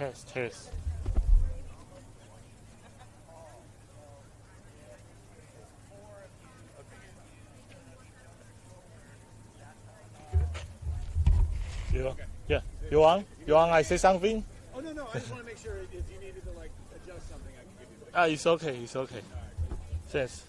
Test. Yeah. You want I say something? Oh, no. I just want to make sure if you needed to, like, adjust something, I can give you the... It's okay. It's okay. Thanks.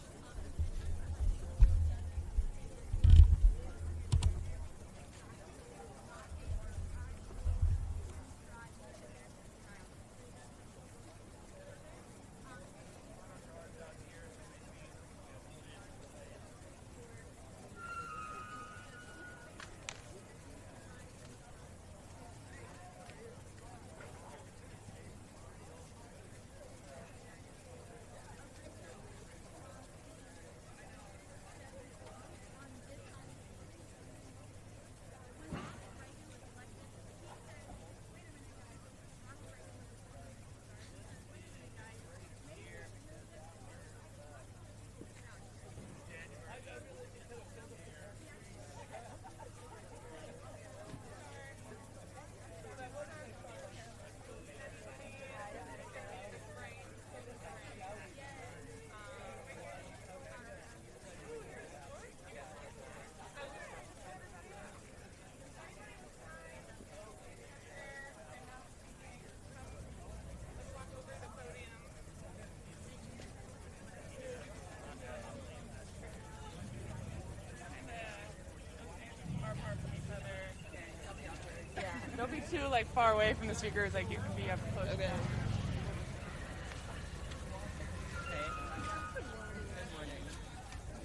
Don't be too far away from the speakers, you can be up close. Okay.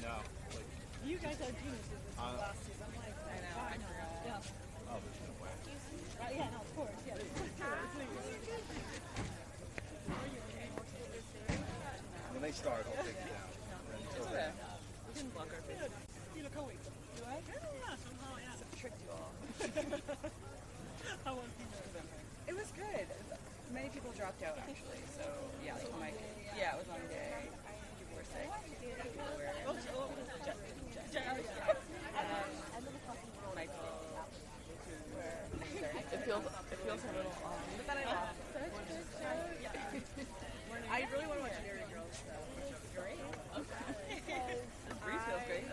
No. You guys are geniuses with glasses. I'm like, I know. yeah. Oh, there's no wax. Yeah, no, of course. Yeah. When they start, I'll take you down. It's okay. We can block our face. You look awake. Do I? Yeah, somehow, yeah. Tricked you all. How was it? It was good. Many people dropped out, actually. So, yeah, it was a long day. People were sick. People were... And when I told it feels a little off. But then I laughed. I really want to watch Dairy Girls, so which is great. Okay. This breeze feels great.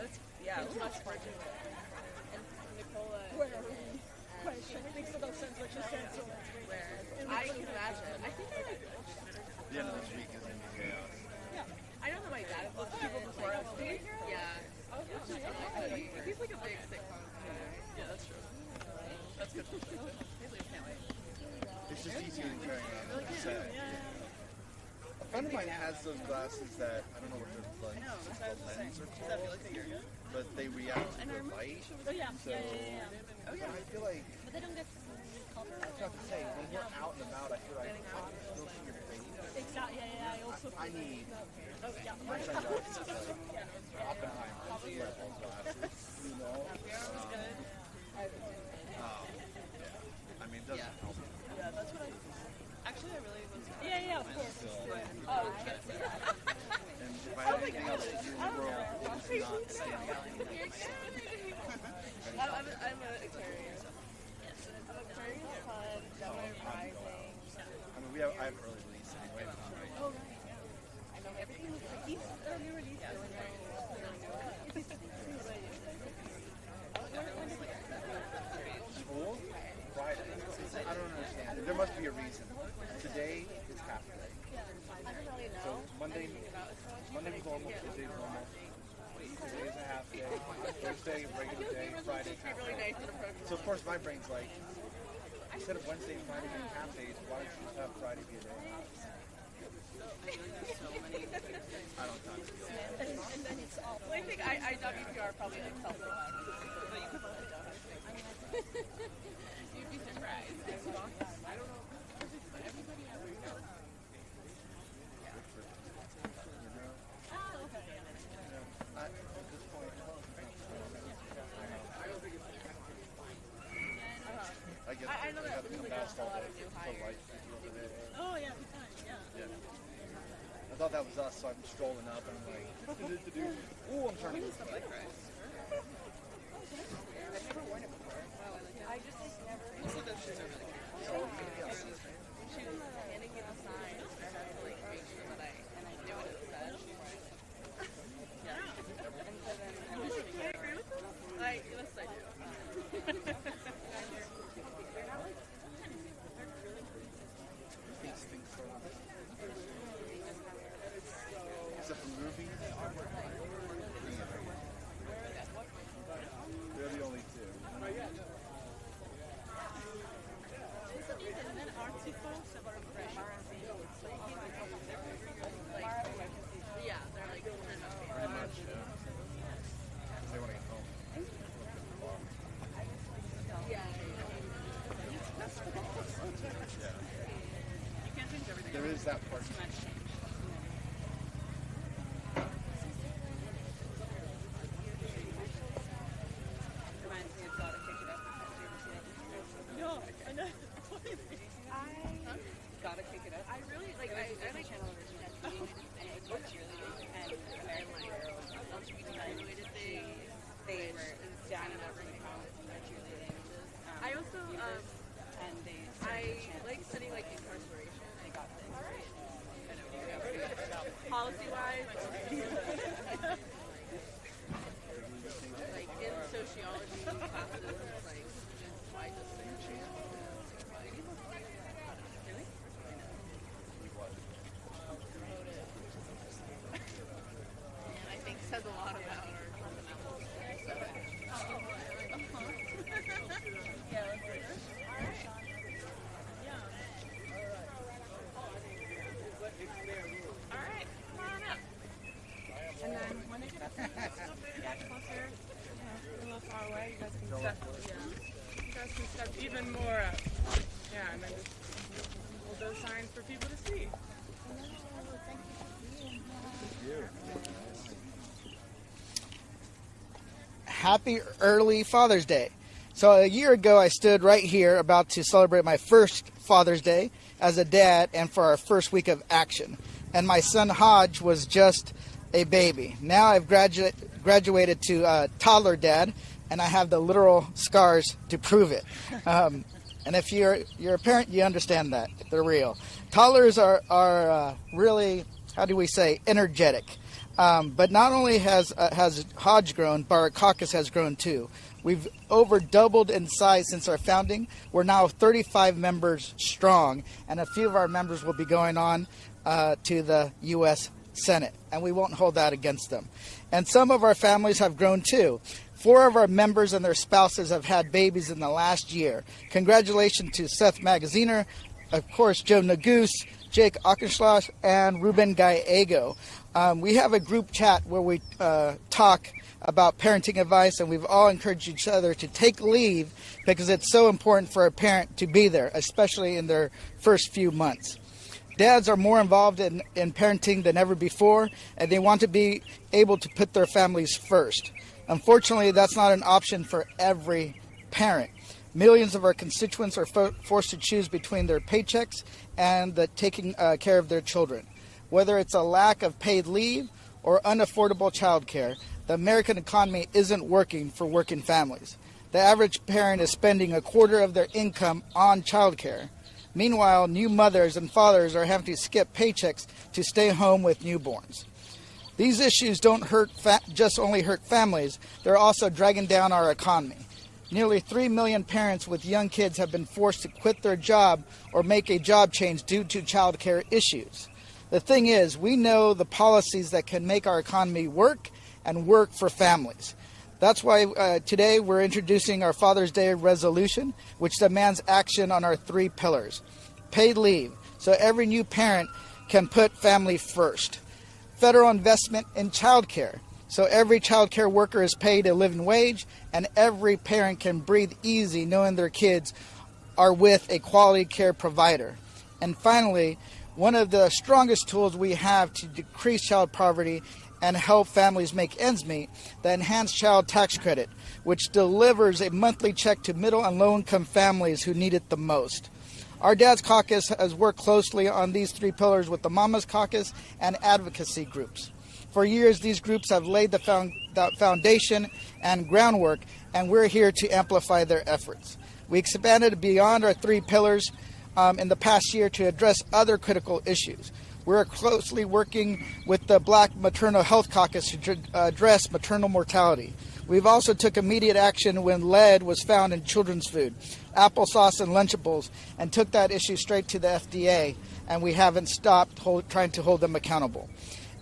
Yeah, it was much fun. And Nicola... Where are we? Question. It makes no sense what you said, so Where? I can imagine. I think The end of this week is going to be chaos. I know that my dad has looked people before us. Yeah. He's like a big sitcom. Yeah, that's true. That's good. Can't wait. It's just easier than carrying on the set. A friend of mine has those glasses that, I don't know what they're like, lens or called, but they react to the light. Oh, yeah. So, Oh, yeah. I feel like, But they don't get color. I have to say, when we're out and about, I feel like I can still see your face. Exactly, yeah. I also I need yeah. my sunglasses, like Oppenheimer level glasses, you know? I mean, it doesn't help. Yeah, that's what actually, I really was... Yeah, of course. Oh, yes. And if I had anything else to do in the world, it's not standing out. I'm a Aquarius. I'm Aquarius Sun, Gemini rising. I mean, I have early release anyway. Oh, right, yeah. I know everything was he's early release. Yeah, School? Friday. I don't understand. There must be a reason. Today is half day. I don't really know. So Monday was normal, Tuesday was normal. Today is a half day. Thursday, regular day. Friday, half day. So of course my brain's like, instead of Wednesday and Friday being half days, why don't you just have Friday be a day? I don't know. And then it's all. I think I WPR probably self-select, but you could let it down. You'd be surprised. I don't know. But everybody else knows. At this point, I guess I know I that have to come really past all a lot the of new light hires. people over there. Oh, yeah, big time, yeah. I thought that was us, so I'm strolling up and I'm like, ooh, I'm turning. Stuff like that. I've never worn it before. I just never. Also, those shoes are really cute. She like studying like incarceration. Policy-wise, like in sociology classes, it's like why does things change? Really? And I think says a lot about our Alright, come on up. And then when they get up there, yeah, closer, a little far away, you guys can step. You guys can step even more up. Yeah, and then just hold those signs for people to see. Happy early Father's Day. So a year ago, I stood right here about to celebrate my first Father's Day as a dad and for our first week of action. And my son Hodge was just a baby. Now I've graduated to toddler dad, and I have the literal scars to prove it. And if you're a parent, you understand that. They're real. Toddlers are really, how do we say, energetic. But not only has Hodge grown, but our caucus has grown too. We've over doubled in size since our founding. We're now 35 members strong, and a few of our members will be going on to the U.S. Senate, and we won't hold that against them. And some of our families have grown too. 4 of our members and their spouses have had babies in the last year. Congratulations to Seth Magaziner, of course, Joe Nagoose, Jake Auchenschloss, and Ruben Gallego. We have a group chat where we talk about parenting advice, and we've all encouraged each other to take leave because it's so important for a parent to be there, especially in their first few months. Dads are more involved in parenting than ever before, and they want to be able to put their families first. Unfortunately, that's not an option for every parent. Millions of our constituents are forced to choose between their paychecks and taking care of their children. Whether it's a lack of paid leave or unaffordable child care, the American economy isn't working for working families. The average parent is spending a quarter of their income on child care. Meanwhile, new mothers and fathers are having to skip paychecks to stay home with newborns. These issues don't just only hurt families, they're also dragging down our economy. Nearly 3 million parents with young kids have been forced to quit their job or make a job change due to child care issues. The thing is, we know the policies that can make our economy work and work for families. That's why today we're introducing our Father's Day resolution, which demands action on our 3 pillars. Paid leave, so every new parent can put family first. Federal investment in child care, so every child care worker is paid a living wage, and every parent can breathe easy knowing their kids are with a quality care provider. And finally, one of the strongest tools we have to decrease child poverty and help families make ends meet, the Enhanced Child Tax Credit, which delivers a monthly check to middle and low-income families who need it the most. Our Dad's Caucus has worked closely on these 3 pillars with the Mama's Caucus and advocacy groups. For years, these groups have laid the foundation and groundwork, and we're here to amplify their efforts. We expanded beyond our 3 pillars in the past year to address other critical issues. We're closely working with the Black Maternal Health Caucus to address maternal mortality. We've also took immediate action when lead was found in children's food, applesauce and Lunchables, and took that issue straight to the FDA, and we haven't stopped trying to hold them accountable.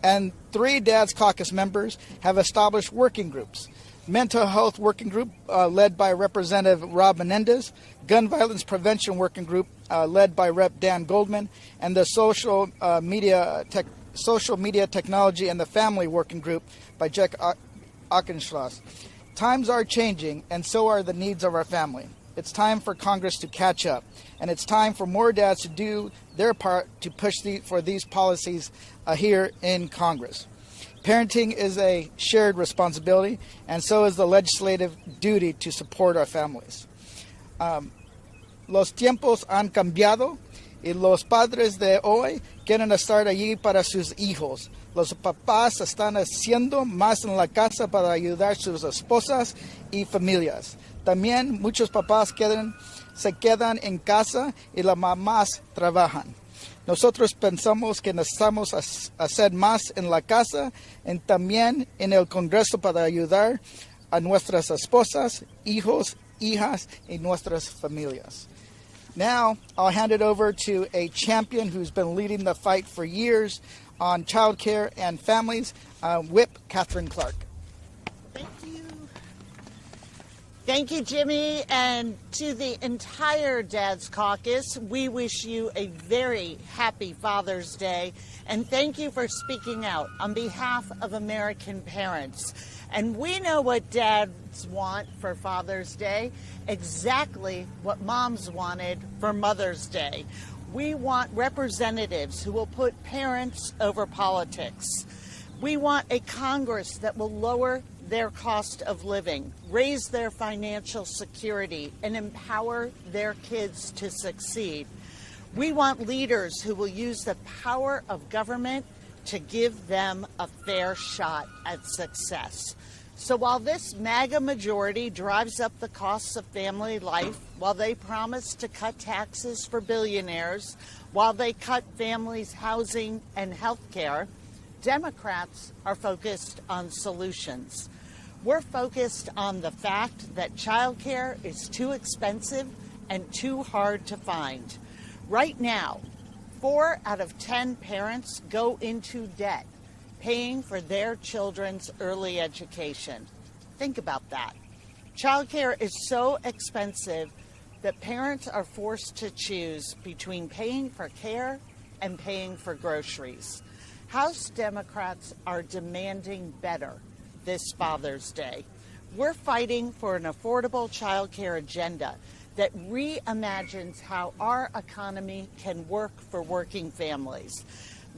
And 3 Dad's Caucus members have established working groups. Mental Health Working Group, led by Representative Rob Menendez, Gun Violence Prevention Working Group, led by Rep. Dan Goldman, and the Social Media Technology and the Family Working Group by Jake Auchenschloss. Times are changing, and so are the needs of our family. It's time for Congress to catch up, and it's time for more dads to do their part to push for these policies here in Congress. Parenting is a shared responsibility, and so is the legislative duty to support our families. Los tiempos han cambiado Y los padres de hoy quieren estar allí para sus hijos. Los papás están haciendo más en la casa para ayudar a sus esposas y familias. También muchos papás se quedan en casa y las mamás trabajan. Nosotros pensamos que necesitamos hacer más en la casa y también en el Congreso para ayudar a nuestras esposas, hijos, hijas y nuestras familias. Now, I'll hand it over to a champion who's been leading the fight for years on child care and families, Whip Catherine Clark. Thank you. Thank you, Jimmy, and to the entire Dad's Caucus, we wish you a very happy Father's Day, and thank you for speaking out on behalf of American parents. And we know what dads want for Father's Day, exactly what moms wanted for Mother's Day. We want representatives who will put parents over politics. We want a Congress that will lower their cost of living, raise their financial security, and empower their kids to succeed. We want leaders who will use the power of government to give them a fair shot at success. So while this MAGA majority drives up the costs of family life, while they promise to cut taxes for billionaires, while they cut families' housing and health care, Democrats are focused on solutions. We're focused on the fact that childcare is too expensive and too hard to find. Right now, 4 out of 10 parents go into debt paying for their children's early education. Think about that. Childcare is so expensive that parents are forced to choose between paying for care and paying for groceries. House Democrats are demanding better this Father's Day. We're fighting for an affordable childcare agenda that reimagines how our economy can work for working families.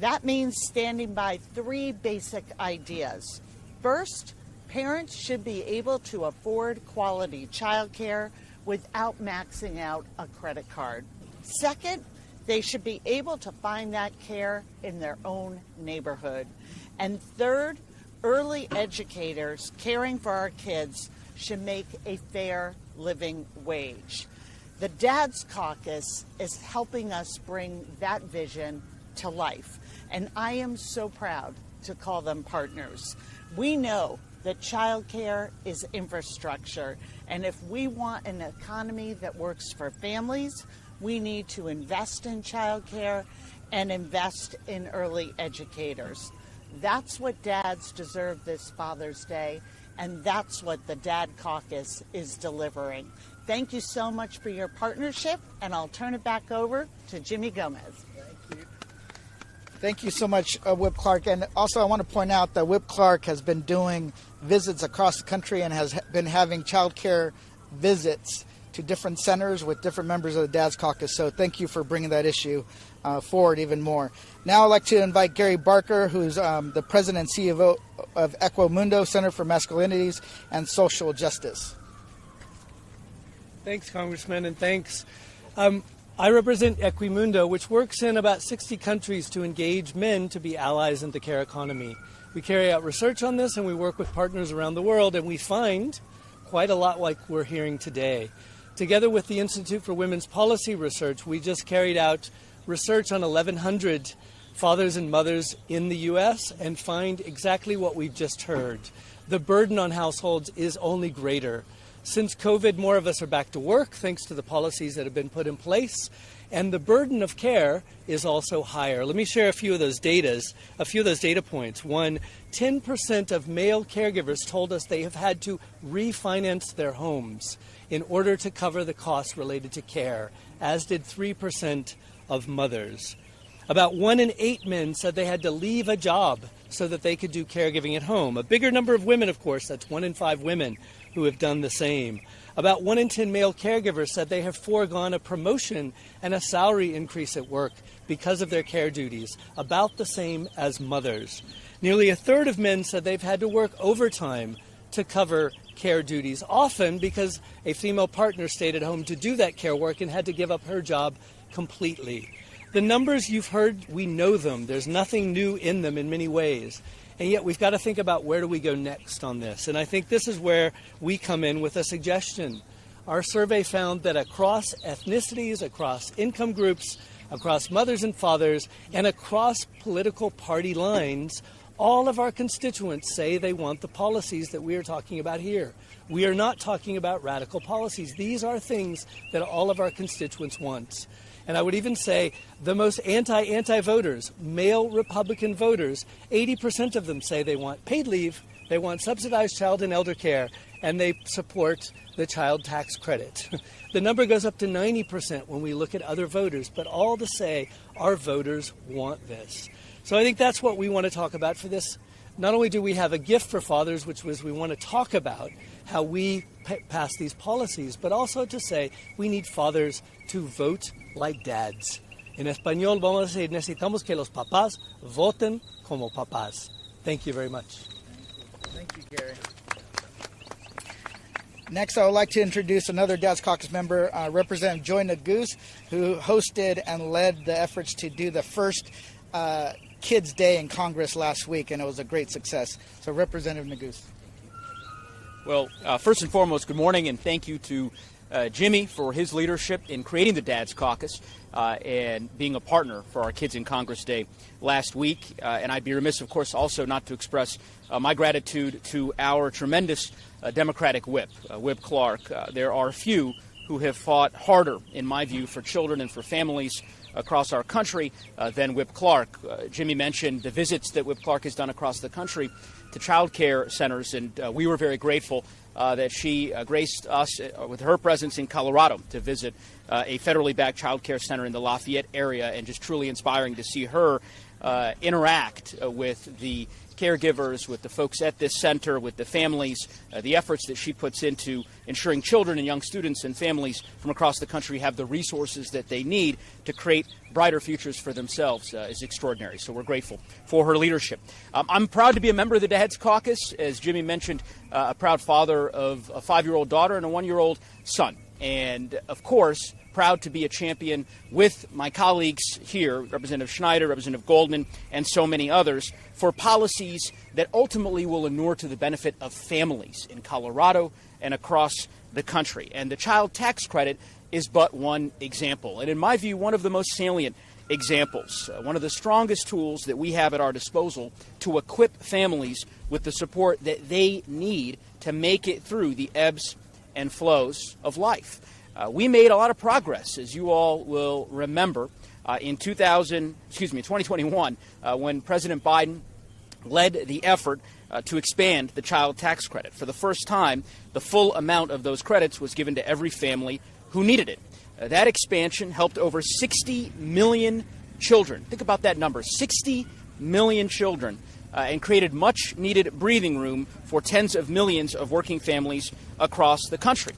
That means standing by 3 basic ideas. First, parents should be able to afford quality childcare without maxing out a credit card. Second, they should be able to find that care in their own neighborhood. And third, early educators caring for our kids should make a fair living wage. The Dad's Caucus is helping us bring that vision to life, and I am so proud to call them partners. We know that childcare is infrastructure, and if we want an economy that works for families, we need to invest in childcare and invest in early educators. That's what dads deserve this Father's Day, and that's what the Dad Caucus is delivering. Thank you so much for your partnership, and I'll turn it back over to Jimmy Gomez. Thank you so much, Whip Clark. And also I want to point out that Whip Clark has been doing visits across the country and has been having child care visits to different centers with different members of the Dad's Caucus. So thank you for bringing that issue forward even more. Now I'd like to invite Gary Barker, who's the president and CEO of Equimundo Center for Masculinities and Social Justice. Thanks, Congressman, and thanks. I represent Equimundo, which works in about 60 countries to engage men to be allies in the care economy. We carry out research on this, and we work with partners around the world, and we find quite a lot like we're hearing today. Together with the Institute for Women's Policy Research, we just carried out research on 1,100 fathers and mothers in the U.S. and find exactly what we've just heard. The burden on households is only greater. Since COVID, more of us are back to work thanks to the policies that have been put in place, and the burden of care is also higher. Let me share a few of those data points. One, 10% of male caregivers told us they have had to refinance their homes in order to cover the costs related to care, as did 3% of mothers. About 1 in 8 men said they had to leave a job so that they could do caregiving at home. A bigger number of women, of course, that's 1 in 5 women who have done the same. About 1 in 10 male caregivers said they have foregone a promotion and a salary increase at work because of their care duties, about the same as mothers. Nearly a third of men said they've had to work overtime to cover care duties, often because a female partner stayed at home to do that care work and had to give up her job completely. The numbers you've heard, we know them. There's nothing new in them in many ways. And yet we've got to think about where do we go next on this. And I think this is where we come in with a suggestion. Our survey found that across ethnicities, across income groups, across mothers and fathers, and across political party lines, all of our constituents say they want the policies that we are talking about here. We are not talking about radical policies. These are things that all of our constituents want. And I would even say the most anti-voters, male Republican voters, 80% of them say they want paid leave, they want subsidized child and elder care, and they support the child tax credit. The number goes up to 90% when we look at other voters, but all to say our voters want this. So I think that's what we want to talk about for this. Not only do we have a gift for fathers, which was we want to talk about how we pass these policies, but also to say we need fathers to vote like dads. En español vamos a decir, necesitamos que los papás voten como papás. Thank you very much. Thank you, Gary. Next, I would like to introduce another Dad's Caucus member, Representative Joy Nagoose, who hosted and led the efforts to do the first Kids Day in Congress last week, and it was a great success. So, Representative Nagoose. Well, first and foremost, good morning, and thank you to Jimmy for his leadership in creating the Dad's Caucus and being a partner for our Kids in Congress Day last week. And I'd be remiss, of course, also not to express my gratitude to our tremendous Democratic whip, Whip Clark. There are few who have fought harder, in my view, for children and for families across our country than Whip Clark. Jimmy mentioned the visits that Whip Clark has done across the country to child care centers, and we were very grateful that she graced us with her presence in Colorado to visit a federally backed child care center in the Lafayette area, and just truly inspiring to see her interact with the caregivers, with the folks at this center, with the families, the efforts that she puts into ensuring children and young students and families from across the country have the resources that they need to create brighter futures for themselves is extraordinary. So we're grateful for her leadership. I'm proud to be a member of the Dad's Caucus. As Jimmy mentioned, a proud father of a 5-year-old daughter and a 1-year-old son. And, of course, proud to be a champion with my colleagues here, Representative Schneider, Representative Goldman, and so many others, for policies that ultimately will inure to the benefit of families in Colorado and across the country. And the child tax credit is but one example. And in my view, one of the most salient examples, one of the strongest tools that we have at our disposal to equip families with the support that they need to make it through the ebbs and flows of life. We made a lot of progress, as you all will remember, in 2021, when President Biden led the effort to expand the child tax credit. For the first time, the full amount of those credits was given to every family who needed it. That expansion helped over 60 million children. Think about that number, 60 million children, and created much-needed breathing room for tens of millions of working families across the country.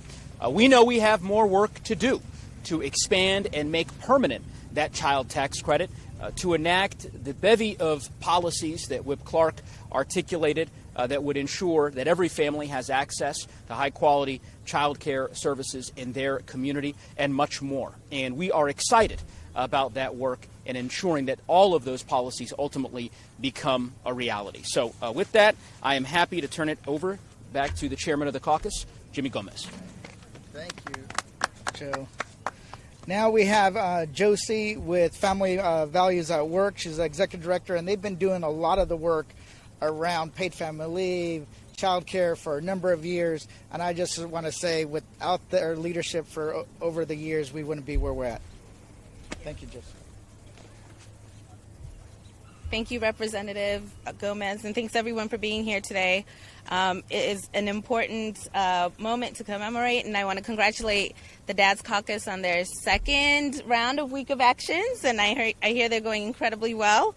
We know we have more work to do to expand and make permanent that child tax credit, to enact the bevy of policies that Whip Clark articulated that would ensure that every family has access to high-quality child care services in their community, and much more. And we are excited about that work and ensuring that all of those policies ultimately become a reality. So with that, I am happy to turn it over back to the chairman of the caucus, Jimmy Gomez. Thank you, Joe. Now we have Josie with Family Values at Work. She's the executive director, and they've been doing a lot of the work around paid family leave, child care for a number of years. And I just want to say, without their leadership for over the years, we wouldn't be where we're at. Thank you, Josie. Thank you, Representative Gomez, and thanks everyone for being here today. It is an important moment to commemorate, and I want to congratulate the Dad's Caucus on their second round of Week of Actions, and I hear they're going incredibly well.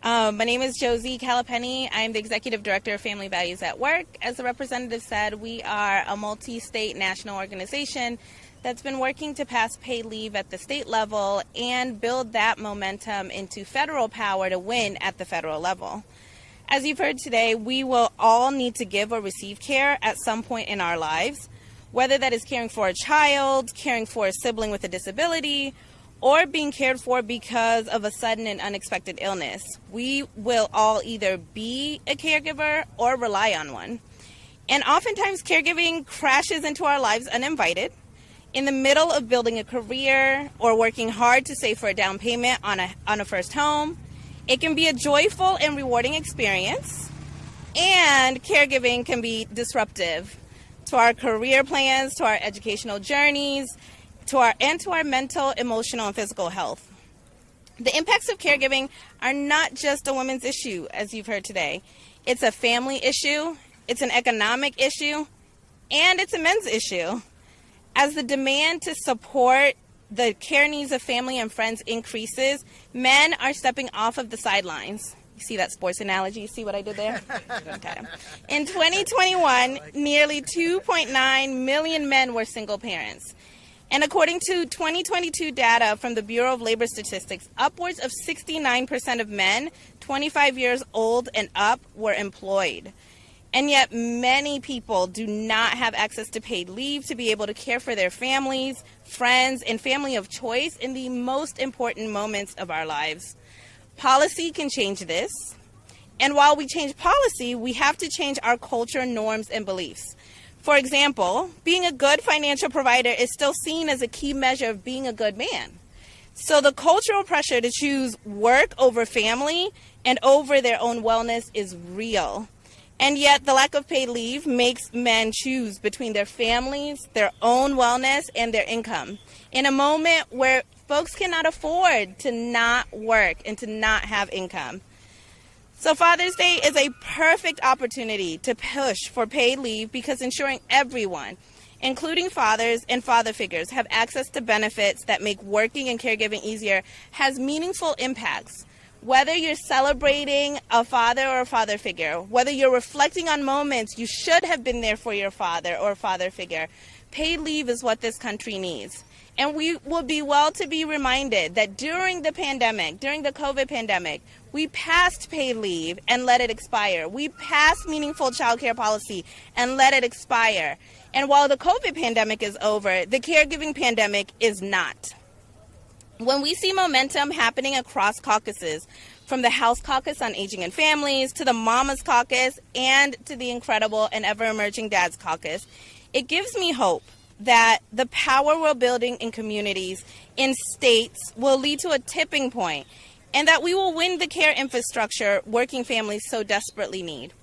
My name is Josie Calapenny. I'm the Executive Director of Family Values at Work. As the representative said, we are a multi-state national organization that's been working to pass paid leave at the state level and build that momentum into federal power to win at the federal level. As you've heard today, we will all need to give or receive care at some point in our lives, whether that is caring for a child, caring for a sibling with a disability, or being cared for because of a sudden and unexpected illness. We will all either be a caregiver or rely on one. And oftentimes caregiving crashes into our lives uninvited, in the middle of building a career or working hard to save for a down payment on a first home. It can be a joyful and rewarding experience, and caregiving can be disruptive to our career plans, to our educational journeys, to our mental, emotional, and physical health. The impacts of caregiving are not just a women's issue, as you've heard today. It's a family issue, it's an economic issue, and it's a men's issue. As the demand to support the care needs of family and friends increases, men are stepping off of the sidelines. You see that sports analogy? You see what I did there? Okay. In 2021, nearly 2.9 million men were single parents. And according to 2022 data from the Bureau of Labor Statistics, upwards of 69% of men 25 years old and up were employed. And yet many people do not have access to paid leave to be able to care for their families, friends, and family of choice in the most important moments of our lives. Policy can change this. And while we change policy, we have to change our culture, norms, and beliefs. For example, being a good financial provider is still seen as a key measure of being a good man. So the cultural pressure to choose work over family and over their own wellness is real. And yet the lack of paid leave makes men choose between their families, their own wellness, and their income in a moment where folks cannot afford to not work and to not have income. So Father's Day is a perfect opportunity to push for paid leave because ensuring everyone, including fathers and father figures, have access to benefits that make working and caregiving easier has meaningful impacts. Whether you're celebrating a father or a father figure, whether you're reflecting on moments you should have been there for your father or father figure, paid leave is what this country needs. And we will be well to be reminded that during the pandemic, during the COVID pandemic, we passed paid leave and let it expire. We passed meaningful child care policy and let it expire. And while the COVID pandemic is over, the caregiving pandemic is not. When we see momentum happening across caucuses, from the House Caucus on Aging and Families to the Mama's Caucus and to the incredible and ever-emerging Dad's Caucus, it gives me hope that the power we're building in communities, in states, will lead to a tipping point, and that we will win the care infrastructure working families so desperately need.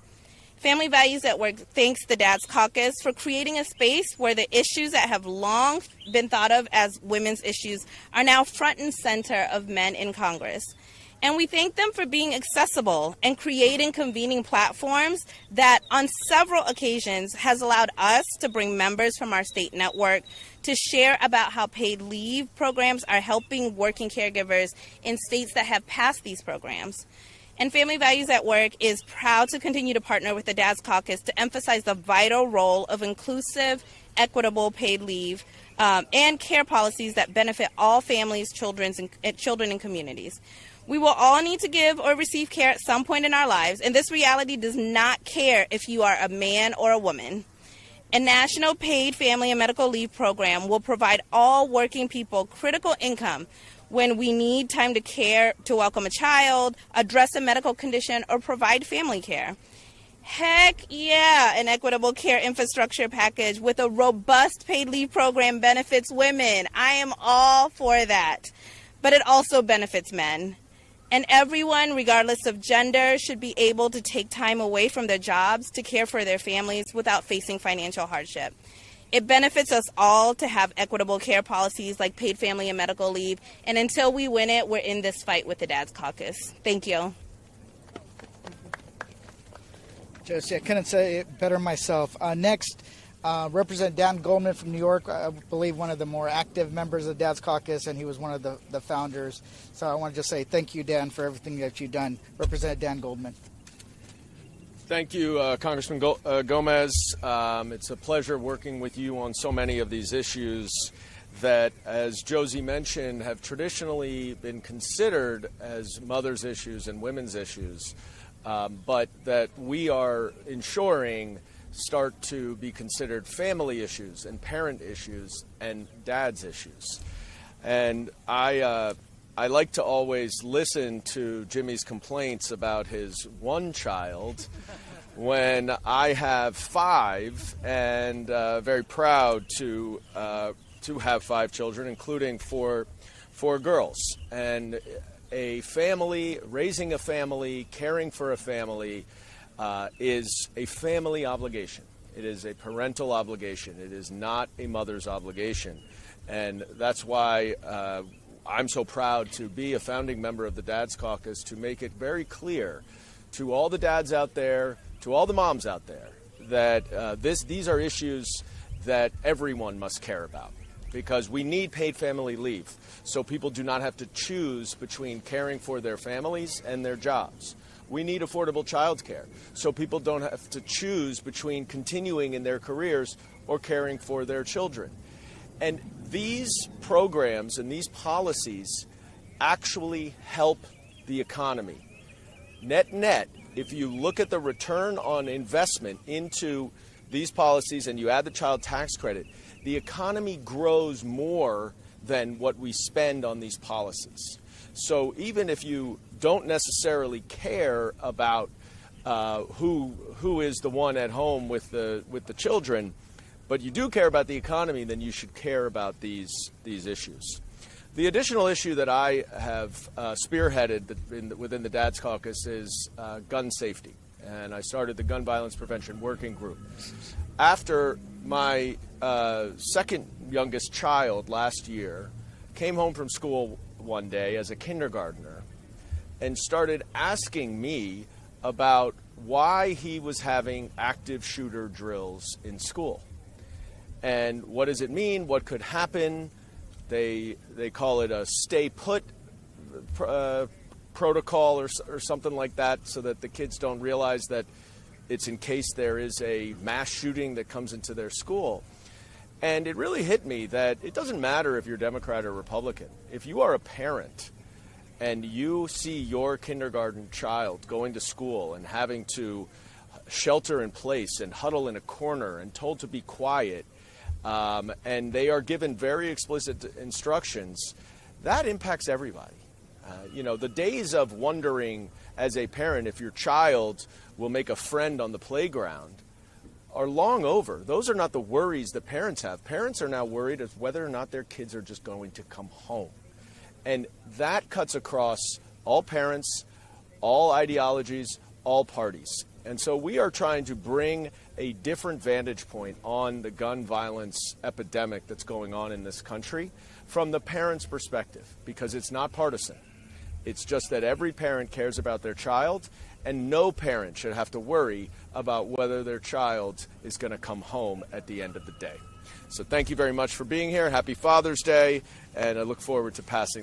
Family Values at Work thanks the Dad's Caucus for creating a space where the issues that have long been thought of as women's issues are now front and center of men in Congress. And we thank them for being accessible and creating convening platforms that on several occasions has allowed us to bring members from our state network to share about how paid leave programs are helping working caregivers in states that have passed these programs. And Family Values at Work is proud to continue to partner with the Dad's Caucus to emphasize the vital role of inclusive, equitable paid leave and care policies that benefit all families, children, and communities. We will all need to give or receive care at some point in our lives, and this reality does not care if you are a man or a woman. A national paid family and medical leave program will provide all working people critical income when we need time to care, to welcome a child, address a medical condition, or provide family care. Heck yeah, an equitable care infrastructure package with a robust paid leave program benefits women. I am all for that. But it also benefits men. And everyone, regardless of gender, should be able to take time away from their jobs to care for their families without facing financial hardship. It benefits us all to have equitable care policies like paid family and medical leave. And until we win it, we're in this fight with the Dad's Caucus. Thank you. Josie, I couldn't say it better myself. Next, Representative Dan Goldman from New York, I believe one of the more active members of the Dad's Caucus, and he was one of the founders. So I want to just say thank you, Dan, for everything that you've done. Representative Dan Goldman. Thank you, Congressman Gomez. It's a pleasure working with you on so many of these issues that, as Josie mentioned, have traditionally been considered as mothers' issues and women's issues, but that we are ensuring start to be considered family issues and parent issues and dad's issues. And I like to always listen to Jimmy's complaints about his one child when I have 5, and very proud to have 5 children, including four girls. And a family, raising a family, caring for a family is a family obligation. It is a parental obligation. It is not a mother's obligation. And that's why I'm so proud to be a founding member of the Dads Caucus, to make it very clear to all the dads out there, to all the moms out there, that these are issues that everyone must care about, because we need paid family leave so people do not have to choose between caring for their families and their jobs. We need affordable childcare so people don't have to choose between continuing in their careers or caring for their children. And these programs and these policies actually help the economy. Net, if you look at the return on investment into these policies and you add the child tax credit, the economy grows more than what we spend on these policies. So even if you don't necessarily care about who is the one at home with the children, but you do care about the economy, then you should care about these issues. The additional issue that I have spearheaded within the Dads Caucus is gun safety. And I started the Gun Violence Prevention Working Group. After my second youngest child last year came home from school one day as a kindergartner and started asking me about why he was having active shooter drills in school. And what does it mean? What could happen? They call it a stay put protocol or something like that, so that the kids don't realize that it's in case there is a mass shooting that comes into their school. And it really hit me that it doesn't matter if you're Democrat or Republican. If you are a parent and you see your kindergarten child going to school and having to shelter in place and huddle in a corner and told to be quiet, and they are given very explicit instructions, that impacts everybody. The days of wondering as a parent if your child will make a friend on the playground are long over. Those are not the worries that parents have. Parents are now worried as whether or not their kids are just going to come home. And that cuts across all parents, all ideologies, all parties. And so we are trying to bring a different vantage point on the gun violence epidemic that's going on in this country from the parent's perspective, because it's not partisan. It's just that every parent cares about their child, and no parent should have to worry about whether their child is going to come home at the end of the day. So thank you very much for being here. Happy Father's Day, and I look forward to passing